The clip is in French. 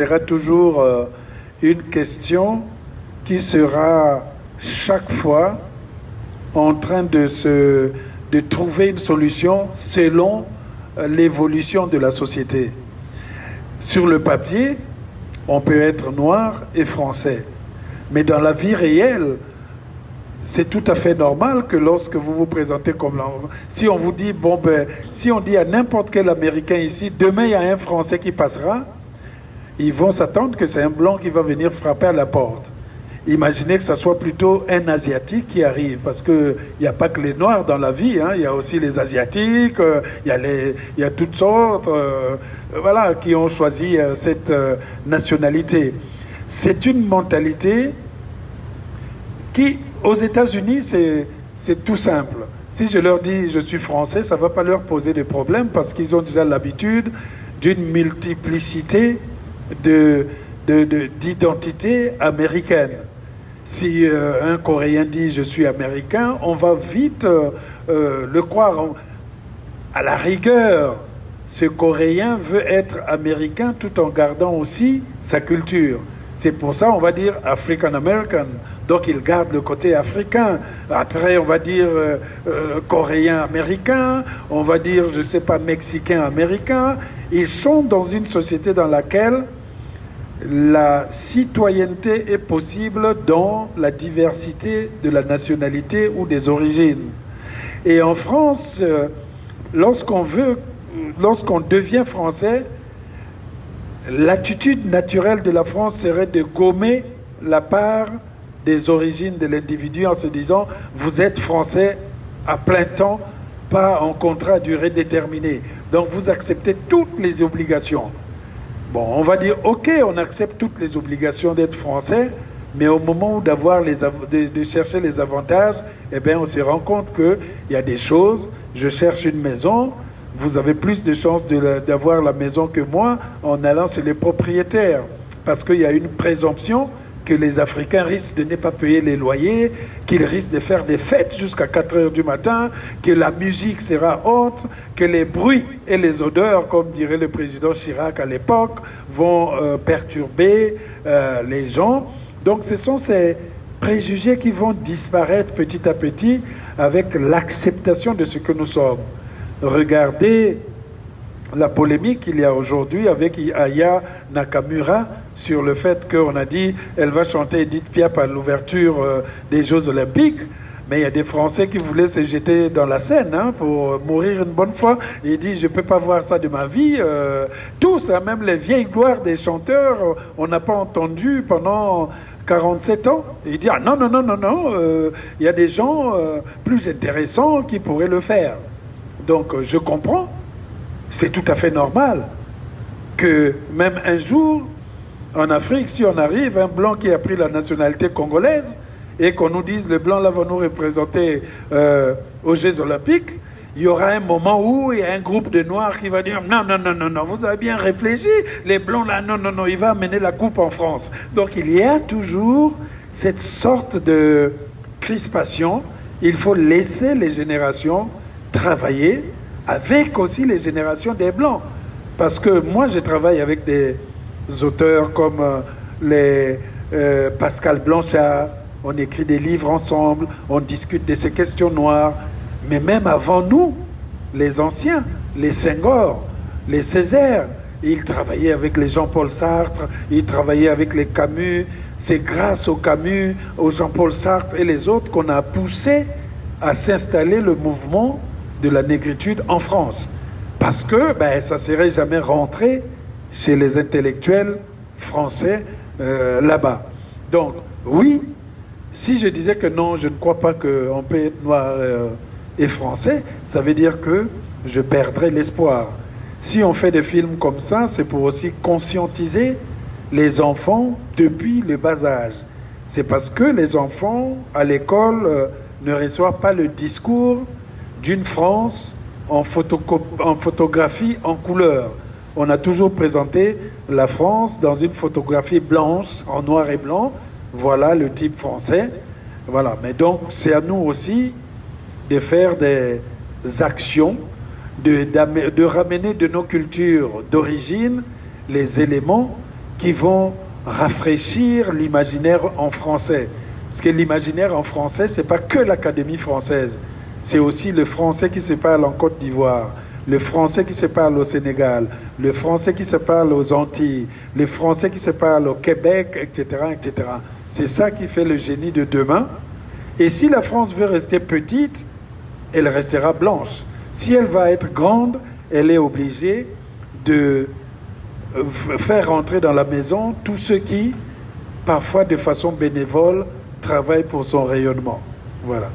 sera toujours une question qui sera chaque fois en train de trouver une solution selon l'évolution de la société. Sur le papier, on peut être noir et français, mais dans la vie réelle, c'est tout à fait normal que lorsque vous vous présentez comme langue, si on vous dit, bon ben, si on dit à n'importe quel Américain ici, demain il y a un Français qui passera, ils vont s'attendre que c'est un blanc qui va venir frapper à la porte. Imaginez que ce soit plutôt un Asiatique qui arrive, parce qu'il n'y a pas que les Noirs dans la vie, hein, il y a aussi les Asiatiques, il y a toutes sortes voilà, qui ont choisi cette nationalité. C'est une mentalité qui, aux États-Unis, c'est tout simple. Si je leur dis je suis français, ça ne va pas leur poser de problème parce qu'ils ont déjà l'habitude d'une multiplicité d'identités américaines. Si un Coréen dit je suis américain, on va vite le croire. À la rigueur, ce Coréen veut être américain tout en gardant aussi sa culture. C'est pour ça on va dire African American. Donc il garde le côté africain. Après on va dire Coréen américain, on va dire je sais pas Mexicain américain. Ils sont dans une société dans laquelle la citoyenneté est possible dans la diversité de la nationalité ou des origines. Et en France, lorsqu'on devient français, l'attitude naturelle de la France serait de gommer la part des origines de l'individu en se disant vous êtes français à plein temps, pas en contrat à durée déterminée. Donc vous acceptez toutes les obligations. Bon, on va dire ok, on accepte toutes les obligations d'être français, mais au moment où de chercher les avantages, eh bien on se rend compte qu'il y a des choses. Je cherche une maison. Vous avez plus de chances d'avoir la maison que moi en allant chez les propriétaires. Parce qu'il y a une présomption que les Africains risquent de ne pas payer les loyers, qu'ils risquent de faire des fêtes jusqu'à 4 heures du matin, que la musique sera haute, que les bruits et les odeurs, comme dirait le président Chirac à l'époque, vont perturber les gens. Donc ce sont ces préjugés qui vont disparaître petit à petit avec l'acceptation de ce que nous sommes. Regardez la polémique qu'il y a aujourd'hui avec Aya Nakamura sur le fait qu'on a dit elle va chanter Edith Piaf à l'ouverture des Jeux Olympiques, mais il y a des Français qui voulaient se jeter dans la Seine pour mourir une bonne fois. Il dit je ne peux pas voir ça de ma vie. Tous, même les vieilles gloires des chanteurs, on n'a pas entendu pendant 47 ans. Il dit ah non, il y a des gens plus intéressants qui pourraient le faire. Donc je comprends. C'est tout à fait normal que même un jour, en Afrique, si on arrive, un blanc qui a pris la nationalité congolaise et qu'on nous dise le blanc là va nous représenter aux Jeux Olympiques, il y aura un moment où il y a un groupe de noirs qui va dire non, vous avez bien réfléchi, les blancs là, non, il va amener la coupe en France. Donc il y a toujours cette sorte de crispation. Il faut laisser les générations travailler avec aussi les générations des Blancs. Parce que moi, je travaille avec des auteurs comme Pascal Blanchard, on écrit des livres ensemble, on discute de ces questions noires. Mais même avant nous, les anciens, les Senghor, les Césaire, ils travaillaient avec les Jean-Paul Sartre, ils travaillaient avec les Camus. C'est grâce aux Camus, aux Jean-Paul Sartre et les autres qu'on a poussé à s'installer le mouvement de la négritude en France. Parce que ça ne serait jamais rentré chez les intellectuels français là-bas. Donc, oui, si je disais que non, je ne crois pas qu'on peut être noir et français, ça veut dire que je perdrais l'espoir. Si on fait des films comme ça, c'est pour aussi conscientiser les enfants depuis le bas âge. C'est parce que les enfants, à l'école, ne reçoivent pas le discours d'une France en photographie en couleur. On a toujours présenté la France dans une photographie blanche, en noir et blanc. Voilà le type français. Voilà. Mais donc, c'est à nous aussi de faire des actions, de ramener de nos cultures d'origine les éléments qui vont rafraîchir l'imaginaire en français. Parce que l'imaginaire en français, ce n'est pas que l'Académie française. C'est aussi le français qui se parle en Côte d'Ivoire, le français qui se parle au Sénégal, le français qui se parle aux Antilles, le français qui se parle au Québec, etc., etc. C'est ça qui fait le génie de demain. Et si la France veut rester petite, elle restera blanche. Si elle va être grande, elle est obligée de faire rentrer dans la maison tous ceux qui, parfois de façon bénévole, travaillent pour son rayonnement. Voilà.